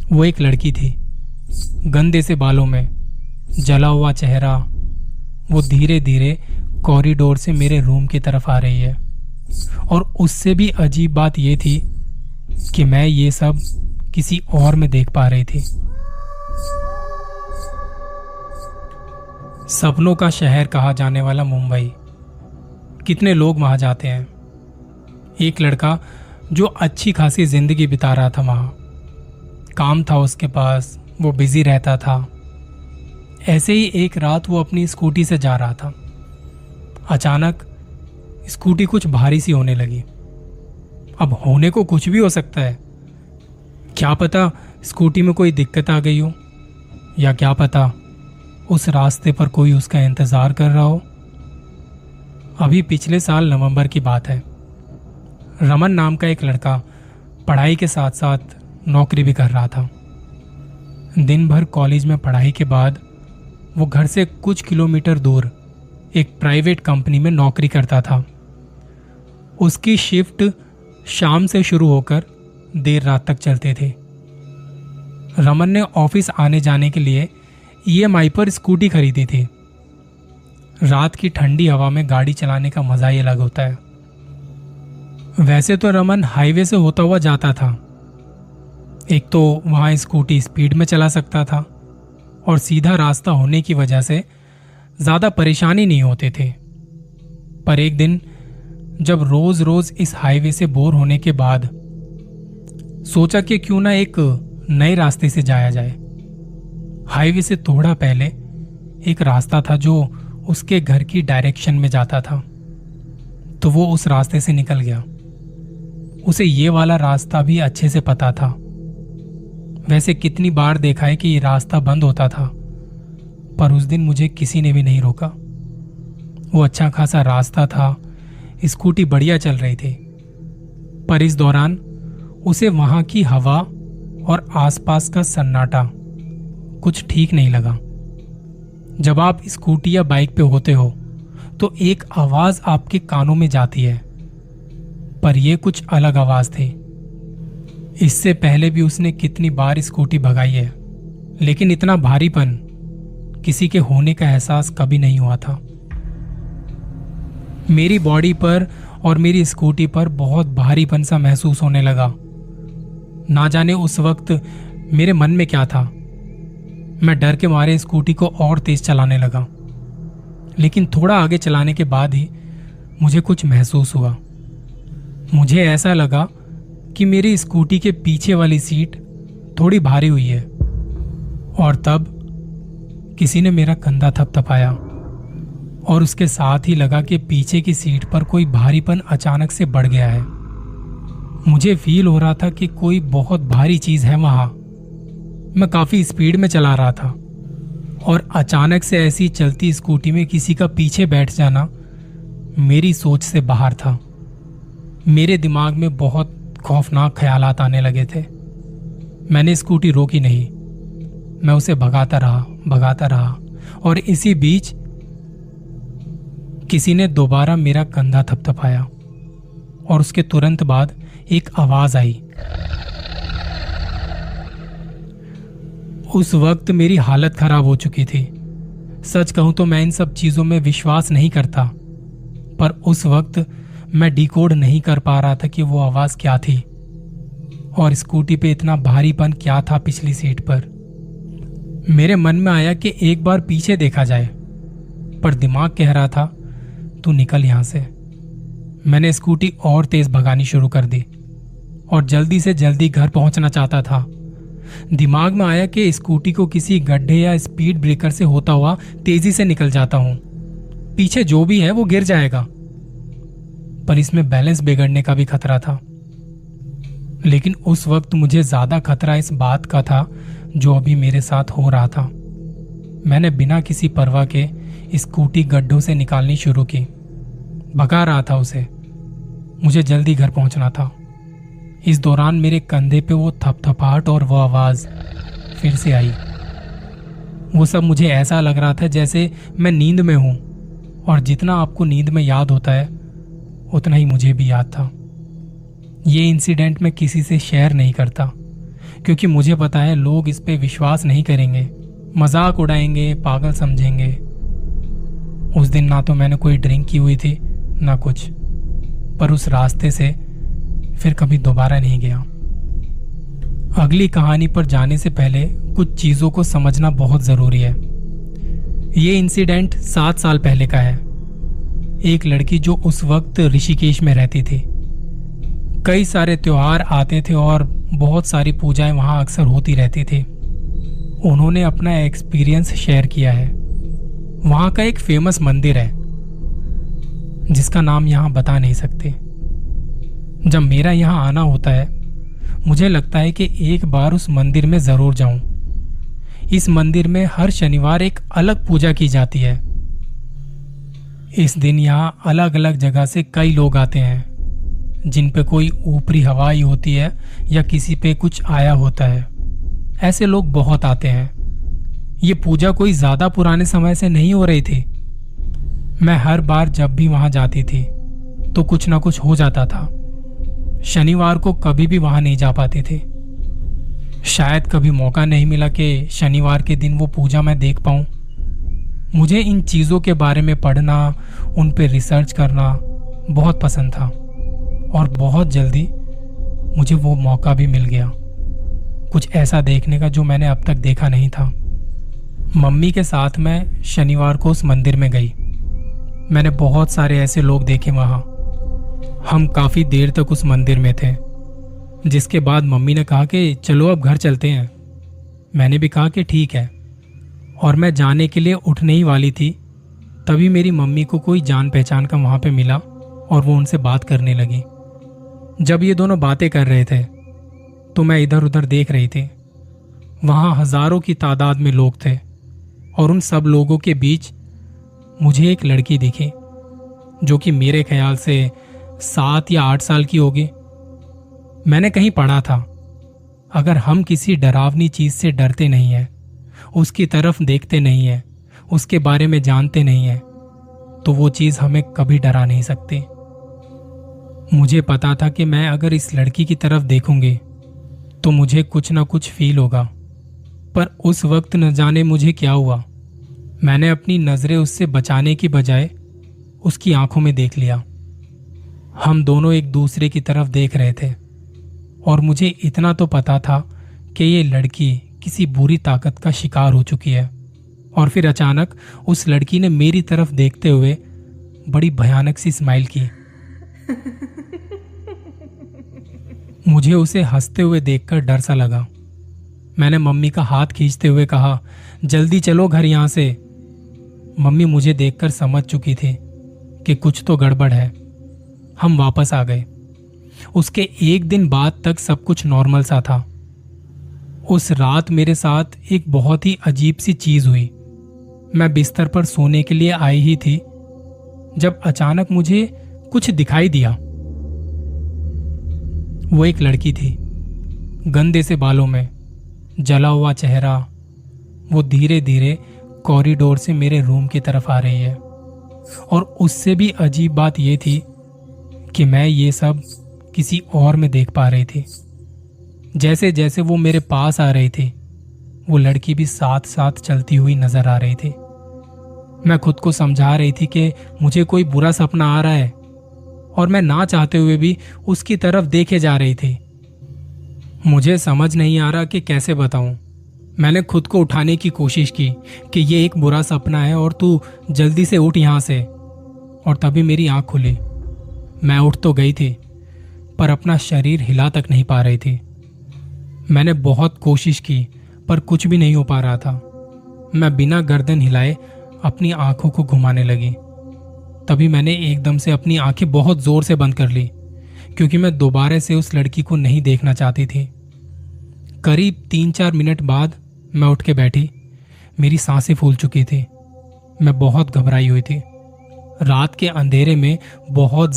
वो एक लड़की थी, गंदे से बालों में, जला हुआ चेहरा। वो धीरे धीरे कॉरिडोर से मेरे रूम की तरफ आ रही है। और उससे भी अजीब बात यह थी कि मैं ये सब किसी और में देख पा रही थी। सपनों का शहर कहा जाने वाला मुंबई, कितने लोग वहां जाते हैं। एक लड़का जो अच्छी खासी जिंदगी बिता रहा था वहां, काम था उसके पास, वो बिजी रहता था। ऐसे ही एक रात वो अपनी स्कूटी से जा रहा था। अचानक स्कूटी कुछ भारी सी होने लगी। अब होने को कुछ भी हो सकता है, क्या पता स्कूटी में कोई दिक्कत आ गई हो, या क्या पता उस रास्ते पर कोई उसका इंतजार कर रहा हो। अभी पिछले साल नवंबर की बात है। रमन नाम का एक लड़का पढ़ाई के साथ साथ नौकरी भी कर रहा था। दिन भर कॉलेज में पढ़ाई के बाद वो घर से कुछ किलोमीटर दूर एक प्राइवेट कंपनी में नौकरी करता था। उसकी शिफ्ट शाम से शुरू होकर देर रात तक चलते थे। रमन ने ऑफिस आने जाने के लिए ईएमआई पर स्कूटी खरीदी थी। रात की ठंडी हवा में गाड़ी चलाने का मजा ही अलग होता है। वैसे तो रमन हाईवे से होता हुआ जाता था। एक तो वहां स्कूटी स्पीड में चला सकता था और सीधा रास्ता होने की वजह से ज्यादा परेशानी नहीं होते थे। पर एक दिन जब रोज रोज इस हाईवे से बोर होने के बाद सोचा कि क्यों ना एक नए रास्ते से जाया जाए। हाईवे से थोड़ा पहले एक रास्ता था जो उसके घर की डायरेक्शन में जाता था, तो वो उस रास्ते से निकल गया। उसे ये वाला रास्ता भी अच्छे से पता था। वैसे कितनी बार देखा है कि ये रास्ता बंद होता था, पर उस दिन मुझे किसी ने भी नहीं रोका। वो अच्छा खासा रास्ता था, स्कूटी बढ़िया चल रही थी। पर इस दौरान उसे वहां की हवा और आसपास का सन्नाटा कुछ ठीक नहीं लगा। जब आप स्कूटी या बाइक पे होते हो तो एक आवाज आपके कानों में जाती है, पर यह कुछ अलग आवाज थी। इससे पहले भी उसने कितनी बार स्कूटी भगाई है, लेकिन इतना भारीपन किसी के होने का एहसास कभी नहीं हुआ था। मेरी बॉडी पर और मेरी स्कूटी पर बहुत भारीपन सा महसूस होने लगा। ना जाने उस वक्त मेरे मन में क्या था। मैं डर के मारे स्कूटी को और तेज चलाने लगा, लेकिन थोड़ा आगे चलाने के बाद ही मुझे कुछ महसूस हुआ। मुझे ऐसा लगा कि मेरी स्कूटी के पीछे वाली सीट थोड़ी भारी हुई है। और तब किसी ने मेरा कंधा थपथपाया और उसके साथ ही लगा कि पीछे की सीट पर कोई भारीपन अचानक से बढ़ गया है। मुझे फील हो रहा था कि कोई बहुत भारी चीज है वहां। मैं काफी स्पीड में चला रहा था और अचानक से ऐसी चलती स्कूटी में किसी का पीछे बैठ जाना मेरी सोच से बाहर था। मेरे दिमाग में बहुत खौफनाक ख्यालात आने लगे थे। मैंने स्कूटी रोकी नहीं, मैं उसे भगाता रहा और इसी बीच किसी ने दोबारा मेरा कंधा थपथपाया और उसके तुरंत बाद एक आवाज आई। उस वक्त मेरी हालत खराब हो चुकी थी। सच कहूं तो मैं इन सब चीजों में विश्वास नहीं करता, पर उस वक्त मैं डिकोड नहीं कर पा रहा था कि वो आवाज क्या थी और स्कूटी पे इतना भारीपन क्या था पिछली सीट पर। मेरे मन में आया कि एक बार पीछे देखा जाए, पर दिमाग कह रहा था तू निकल यहां से। मैंने स्कूटी और तेज भगानी शुरू कर दी और जल्दी से जल्दी घर पहुंचना चाहता था। दिमाग में आया कि स्कूटी को किसी गड्ढे या स्पीड ब्रेकर से होता हुआ तेजी से निकल जाता हूं, पीछे जो भी है वो गिर जाएगा। पर इसमें बैलेंस बिगड़ने का भी खतरा था। लेकिन उस वक्त मुझे ज्यादा खतरा इस बात का था जो अभी मेरे साथ हो रहा था। मैंने बिना किसी परवाह के स्कूटी गड्ढों से निकालनी शुरू की। भगा रहा था उसे। मुझे जल्दी घर पहुंचना था। इस दौरान मेरे कंधे पे वो थपथपाहट और वो आवाज फिर से आई। वो सब मुझे ऐसा लग रहा था जैसे मैं नींद में हूं, और जितना आपको नींद में याद होता है उतना ही मुझे भी याद था। ये इंसिडेंट मैं किसी से शेयर नहीं करता, क्योंकि मुझे पता है लोग इस पे विश्वास नहीं करेंगे, मजाक उड़ाएंगे, पागल समझेंगे। उस दिन ना तो मैंने कोई ड्रिंक की हुई थी ना कुछ, पर उस रास्ते से फिर कभी दोबारा नहीं गया। अगली कहानी पर जाने से पहले कुछ चीजों को समझना बहुत जरूरी है। ये इंसिडेंट 7 साल पहले का है। एक लड़की जो उस वक्त ऋषिकेश में रहती थी। कई सारे त्योहार आते थे और बहुत सारी पूजाएं वहां अक्सर होती रहती थी। उन्होंने अपना एक्सपीरियंस शेयर किया है। वहां का एक फेमस मंदिर है जिसका नाम यहां बता नहीं सकते। जब मेरा यहां आना होता है मुझे लगता है कि एक बार उस मंदिर में जरूर जाऊं। इस मंदिर में हर शनिवार एक अलग पूजा की जाती है। इस दिन यहाँ अलग अलग जगह से कई लोग आते हैं जिन पे कोई ऊपरी हवाई होती है या किसी पे कुछ आया होता है। ऐसे लोग बहुत आते हैं। ये पूजा कोई ज्यादा पुराने समय से नहीं हो रही थी। मैं हर बार जब भी वहां जाती थी तो कुछ ना कुछ हो जाता था। शनिवार को कभी भी वहां नहीं जा पाती थी। शायद कभी मौका नहीं मिला कि शनिवार के दिन वो पूजा मैं देख पाऊं। मुझे इन चीज़ों के बारे में पढ़ना, उन पे रिसर्च करना बहुत पसंद था और बहुत जल्दी मुझे वो मौका भी मिल गया, कुछ ऐसा देखने का जो मैंने अब तक देखा नहीं था। मम्मी के साथ मैं शनिवार को उस मंदिर में गई। मैंने बहुत सारे ऐसे लोग देखे वहाँ। हम काफ़ी देर तक उस मंदिर में थे, जिसके बाद मम्मी ने कहा कि चलो अब घर चलते हैं। मैंने भी कहा कि ठीक है, और मैं जाने के लिए उठने ही वाली थी तभी मेरी मम्मी को कोई जान पहचान का वहां पे मिला और वो उनसे बात करने लगी। जब ये दोनों बातें कर रहे थे तो मैं इधर उधर देख रही थी। वहां हजारों की तादाद में लोग थे और उन सब लोगों के बीच मुझे एक लड़की दिखी जो कि मेरे ख्याल से 7 या 8 साल की होगी। मैंने कहीं पढ़ा था, अगर हम किसी डरावनी चीज से डरते नहीं हैं, उसकी तरफ देखते नहीं हैं, उसके बारे में जानते नहीं हैं, तो वो चीज हमें कभी डरा नहीं सकती। मुझे पता था कि मैं अगर इस लड़की की तरफ देखूंगी तो मुझे कुछ ना कुछ फील होगा, पर उस वक्त न जाने मुझे क्या हुआ, मैंने अपनी नजरें उससे बचाने की बजाय उसकी आंखों में देख लिया। हम दोनों एक दूसरे की तरफ देख रहे थे और मुझे इतना तो पता था कि ये लड़की किसी बुरी ताकत का शिकार हो चुकी है। और फिर अचानक उस लड़की ने मेरी तरफ देखते हुए बड़ी भयानक सी स्माइल की। मुझे उसे हंसते हुए देखकर डर सा लगा। मैंने मम्मी का हाथ खींचते हुए कहा, जल्दी चलो घर यहां से। मम्मी मुझे देखकर समझ चुकी थी कि कुछ तो गड़बड़ है। हम वापस आ गए। उसके एक दिन बाद तक सब कुछ नॉर्मल सा था। उस रात मेरे साथ एक बहुत ही अजीब सी चीज हुई। मैं बिस्तर पर सोने के लिए आई ही थी जब अचानक मुझे कुछ दिखाई दिया। वो एक लड़की थी, गंदे से बालों में, जला हुआ चेहरा। वो धीरे धीरे कॉरिडोर से मेरे रूम की तरफ आ रही है। और उससे भी अजीब बात यह थी कि मैं ये सब किसी और में देख पा रही थी। जैसे जैसे वो मेरे पास आ रही थी वो लड़की भी साथ साथ चलती हुई नजर आ रही थी। मैं खुद को समझा रही थी कि मुझे कोई बुरा सपना आ रहा है और मैं ना चाहते हुए भी उसकी तरफ देखे जा रही थी। मुझे समझ नहीं आ रहा कि कैसे बताऊं। मैंने खुद को उठाने की कोशिश की कि ये एक बुरा सपना है और तू जल्दी से उठ यहां से। और तभी मेरी आंख खुली। मैं उठ तो गई थी पर अपना शरीर हिला तक नहीं पा रही थी। मैंने बहुत कोशिश की पर कुछ भी नहीं हो पा रहा था। मैं बिना गर्दन हिलाए अपनी आंखों को घुमाने लगी। तभी मैंने एकदम से अपनी आंखें बहुत जोर से बंद कर ली क्योंकि मैं दोबारा से उस लड़की को नहीं देखना चाहती थी। करीब 3-4 मिनट बाद मैं उठ के बैठी। मेरी सांसें फूल चुकी थी। मैं बहुत घबराई हुई थी। रात के अंधेरे में बहुत